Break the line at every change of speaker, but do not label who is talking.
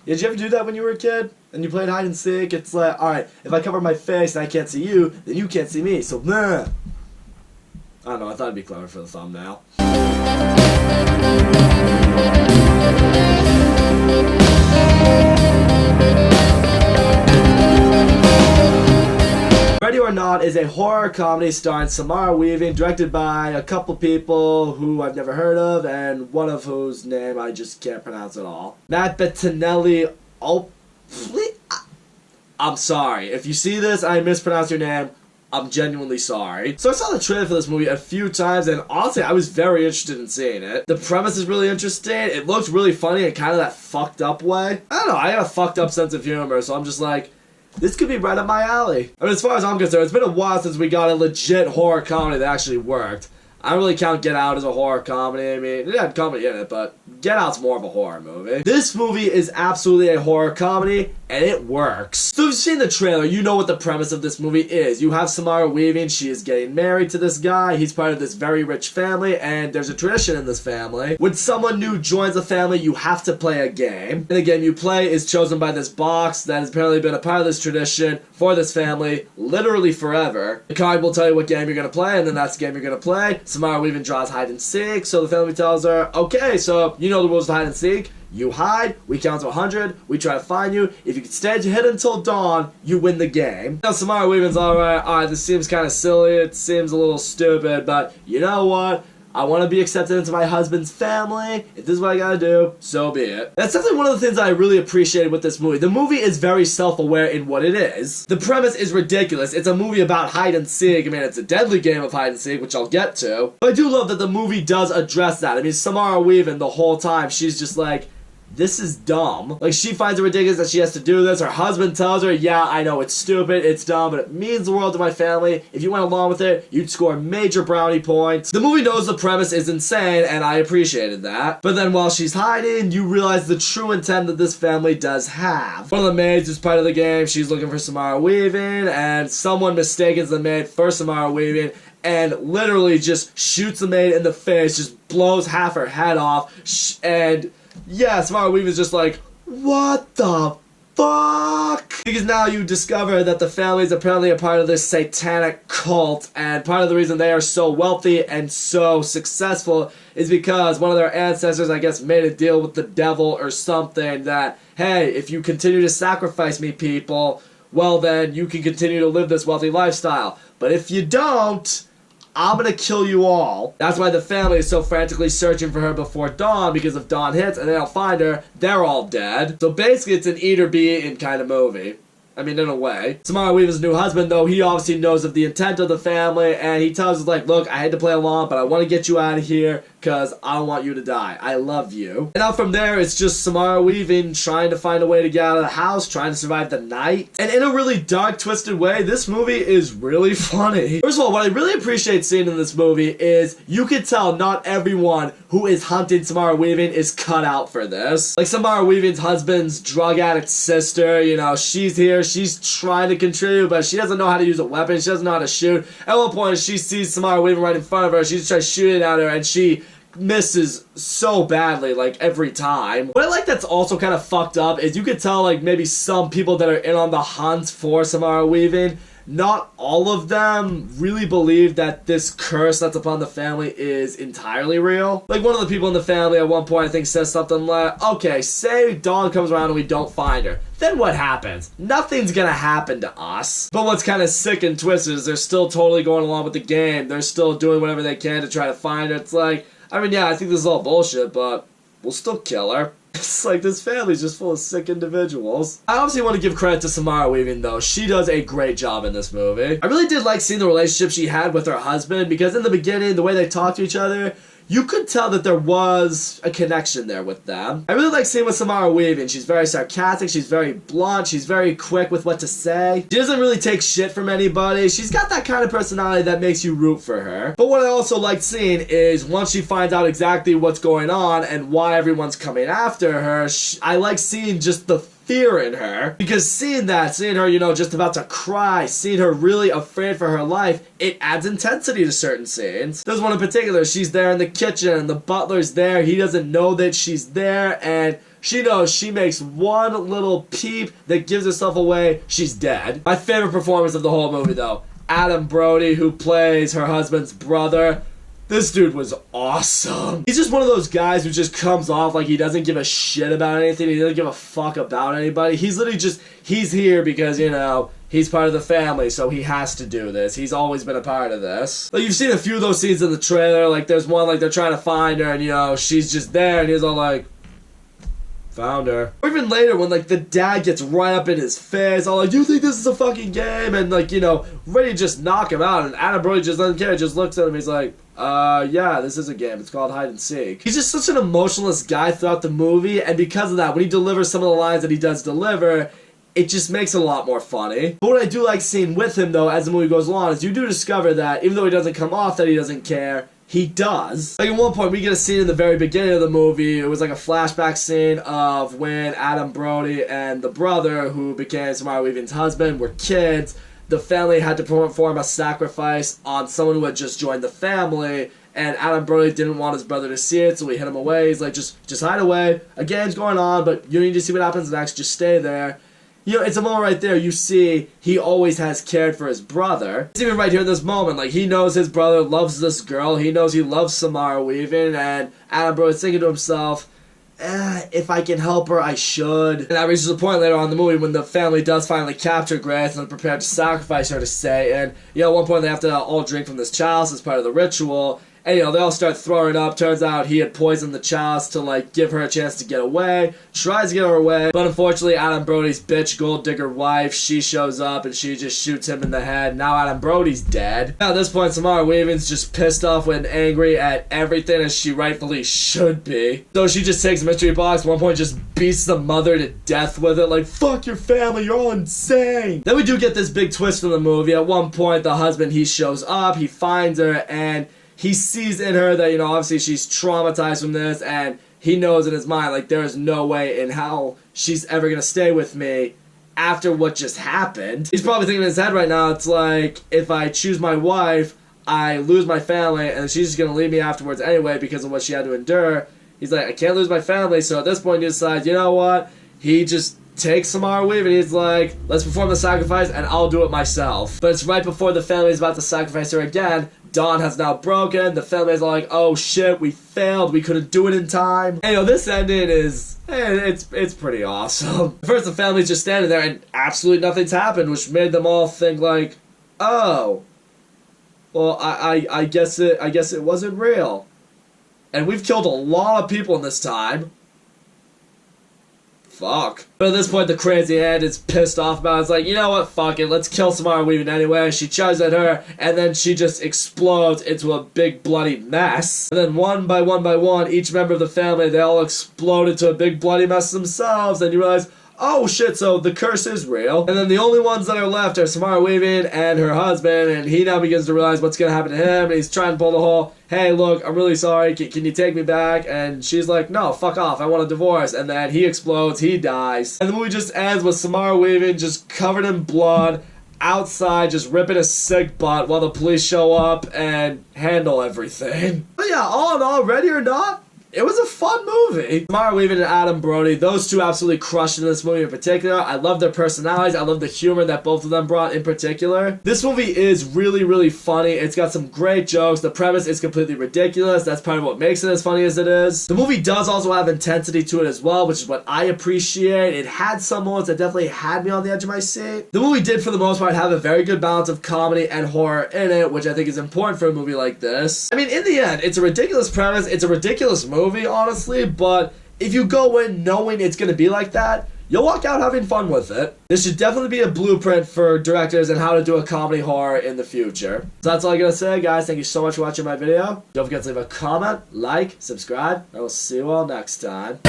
Did you ever do that when you were a kid? And you played hide and seek? It's like, alright, if I cover my face and I can't see you, then you can't see me, so nah. I don't know, I thought it'd be clever for the thumbnail. Ready or Not is a horror comedy starring Samara Weaving, directed by a couple people who I've never heard of, and one of whose name I just can't pronounce at all. Matt Bettinelli. Oh, please. I'm sorry. If you see this, I mispronounce your name. I'm genuinely sorry. So I saw the trailer for this movie a few times, and honestly, I was very interested in seeing it. The premise is really interesting. It looks really funny in kind of that fucked up way. I don't know, I got a fucked up sense of humor, so I'm just like, this could be right up my alley. I mean, as far as I'm concerned, it's been a while since we got a legit horror comedy that actually worked. I don't really count Get Out as a horror comedy. I mean, it had comedy in it, but Get Out's more of a horror movie. This movie is absolutely a horror comedy, and it works. So if you've seen the trailer, you know what the premise of this movie is. You have Samara Weaving, she is getting married to this guy, he's part of this very rich family, and there's a tradition in this family. When someone new joins the family, you have to play a game. And the game you play is chosen by this box that has apparently been a part of this tradition for this family, literally forever. The card will tell you what game you're gonna play, and then that's the game you're gonna play. Samara Weaving draws hide and seek, so the family tells her, okay, so you know the rules of hide and seek. You hide, we count to 100, we try to find you. If you can stay hidden until dawn, you win the game. Now Samara Weaving's alright, this seems kind of silly, it seems a little stupid, but you know what? I want to be accepted into my husband's family. If this is what I gotta do, so be it. That's definitely one of the things that I really appreciated with this movie. The movie is very self-aware in what it is. The premise is ridiculous. It's a movie about hide and seek. I mean, it's a deadly game of hide and seek, which I'll get to. But I do love that the movie does address that. I mean, Samara Weaving, the whole time, she's just like, this is dumb. Like, she finds it ridiculous that she has to do this. Her husband tells her, yeah, I know it's stupid, it's dumb, but it means the world to my family. If you went along with it, you'd score major brownie points. The movie knows the premise is insane, and I appreciated that. But then while she's hiding, you realize the true intent that this family does have. One of the maids is part of the game. She's looking for Samara Weaving, and someone mistakes the maid for Samara Weaving, and literally just shoots the maid in the face, just blows half her head off, and yeah, Samara Weaving's just like, what the fuck? Because now you discover that the family is apparently a part of this satanic cult, and part of the reason they are so wealthy and so successful is because one of their ancestors, I guess, made a deal with the devil or something that, hey, if you continue to sacrifice me, people, well then you can continue to live this wealthy lifestyle. But if you don't, I'm gonna kill you all. That's why the family is so frantically searching for her before dawn, because if dawn hits and they don't find her, they're all dead. So basically it's an eat or be eaten kind of movie. I mean, in a way. Samara Weaving's new husband, though, he obviously knows of the intent of the family, and he tells us, like, look, I had to play along, but I want to get you out of here, because I don't want you to die. I love you. And now from there, it's just Samara Weaving trying to find a way to get out of the house, trying to survive the night. And in a really dark, twisted way, this movie is really funny. First of all, what I really appreciate seeing in this movie is you can tell not everyone who is hunting Samara Weaving is cut out for this. Like, Samara Weaving's husband's drug addict sister, you know, she's here, she's trying to contribute, but she doesn't know how to use a weapon, she doesn't know how to shoot. At one point, she sees Samara Weaving right in front of her, she just tries shooting at her, and she misses so badly, like, every time. What I like that's also kind of fucked up is you could tell, like, maybe some people that are in on the hunt for Samara Weaving, not all of them really believe that this curse that's upon the family is entirely real. Like, one of the people in the family at one point, I think, says something like, okay, say dawn comes around and we don't find her. Then what happens? Nothing's gonna happen to us. But what's kind of sick and twisted is they're still totally going along with the game. They're still doing whatever they can to try to find her. It's like, I mean, yeah, I think this is all bullshit, but we'll still kill her. It's like, this family's just full of sick individuals. I obviously want to give credit to Samara Weaving, though. She does a great job in this movie. I really did like seeing the relationship she had with her husband, because in the beginning, the way they talked to each other, you could tell that there was a connection there with them. I really like seeing with Samara Weaving. She's very sarcastic, she's very blunt, she's very quick with what to say. She doesn't really take shit from anybody. She's got that kind of personality that makes you root for her. But what I also like seeing is once she finds out exactly what's going on and why everyone's coming after her, I like seeing just the fear in her, because seeing her, you know, just about to cry, seeing her really afraid for her life, it adds intensity to certain scenes. There's one in particular, she's there in the kitchen, and the butler's there, he doesn't know that she's there, and she knows she makes one little peep that gives herself away, she's dead. My favorite performance of the whole movie, though, Adam Brody, who plays her husband's brother. This dude was awesome. He's just one of those guys who just comes off like he doesn't give a shit about anything. He doesn't give a fuck about anybody. He's literally just, he's here because, you know, he's part of the family, so he has to do this. He's always been a part of this. Like, you've seen a few of those scenes in the trailer. Like, there's one, like, they're trying to find her, and, you know, she's just there, and he's all like, found her. Or even later when, like, the dad gets right up in his face, all like, you think this is a fucking game? And, like, you know, ready to just knock him out. And Adam Brody just doesn't care, just looks at him, he's like, yeah, this is a game. It's called hide and seek. He's just such an emotionless guy throughout the movie, and because of that, when he delivers some of the lines that he does deliver, it just makes it a lot more funny. But what I do like seeing with him, though, as the movie goes along, is you do discover that, even though he doesn't come off that he doesn't care, he does. Like, at one point, we get a scene in the very beginning of the movie. It was like a flashback scene of when Adam Brody and the brother, who became Samara Weaving's husband, were kids. The family had to perform a sacrifice on someone who had just joined the family, and Adam Brody didn't want his brother to see it, so he hid him away. He's like, just hide away. A game's going on, but you need to see what happens next. Just stay there. You know, it's a moment right there you see he always has cared for his brother. It's even right here in this moment, like, he knows his brother loves this girl, he knows he loves Samara Weaving, and Adam Brody's thinking to himself, if I can help her, I should. And that reaches a point later on in the movie when the family does finally capture Grace and they're prepared to sacrifice her to stay. And, you know, at one point they have to all drink from this chalice as part of the ritual. And, you know, they all start throwing up. Turns out he had poisoned the chalice to, like, give her a chance to get away. Tries to get her away. But unfortunately, Adam Brody's bitch gold digger wife, she shows up and she just shoots him in the head. Now Adam Brody's dead. Now at this point, Samara Weaving's just pissed off and angry at everything, as she rightfully should be. So she just takes a mystery box. At one point, just beats the mother to death with it. Like, fuck your family, you're all insane. Then we do get this big twist in the movie. At one point, the husband, he shows up. He finds her and he sees in her that, you know, obviously she's traumatized from this, and he knows in his mind, like, there is no way in hell she's ever gonna stay with me after what just happened. He's probably thinking in his head right now, it's like, if I choose my wife, I lose my family, and she's just gonna leave me afterwards anyway because of what she had to endure. He's like, I can't lose my family, so at this point he decides, you know what, he just takes Samara Weaving, he's like, let's perform the sacrifice and I'll do it myself. But it's right before the family is about to sacrifice her again. Dawn has now broken. The family's like, oh shit, we failed. We couldn't do it in time. And, you know, this ending is, it's pretty awesome. First, the family's just standing there and absolutely nothing's happened, which made them all think like, oh, well, I guess it wasn't real. And we've killed a lot of people in this time. Fuck. But at this point, the crazy aunt is pissed off about it. It's like, you know what, fuck it, let's kill Samara Weaving anyway. She charges at her, and then she just explodes into a big bloody mess. And then one by one, each member of the family, they all explode into a big bloody mess themselves, and you realize, oh shit, so the curse is real. And then the only ones that are left are Samara Weaving and her husband, and he now begins to realize what's gonna happen to him, and he's trying to pull the whole, hey, look, I'm really sorry, can you take me back? And she's like, no, fuck off, I want a divorce. And then he explodes, he dies. And the movie just ends with Samara Weaving just covered in blood, outside, just ripping a sick butt while the police show up and handle everything. But yeah, all in all, ready or not, it was a fun movie. Samara Weaving and Adam Brody, those two absolutely crushed in this movie in particular. I love their personalities. I love the humor that both of them brought in particular. This movie is really, really funny. It's got some great jokes. The premise is completely ridiculous. That's part of what makes it as funny as it is. The movie does also have intensity to it as well, which is what I appreciate. It had some moments that definitely had me on the edge of my seat. The movie did, for the most part, have a very good balance of comedy and horror in it, which I think is important for a movie like this. I mean, in the end, it's a ridiculous premise. It's a ridiculous movie, honestly, but if you go in knowing it's going to be like that, you'll walk out having fun with it. This should definitely be a blueprint for directors and how to do a comedy horror in the future. So that's all I gotta say, guys. Thank you so much for watching my video. Don't forget to leave a comment, like, subscribe, and I will see you all next time.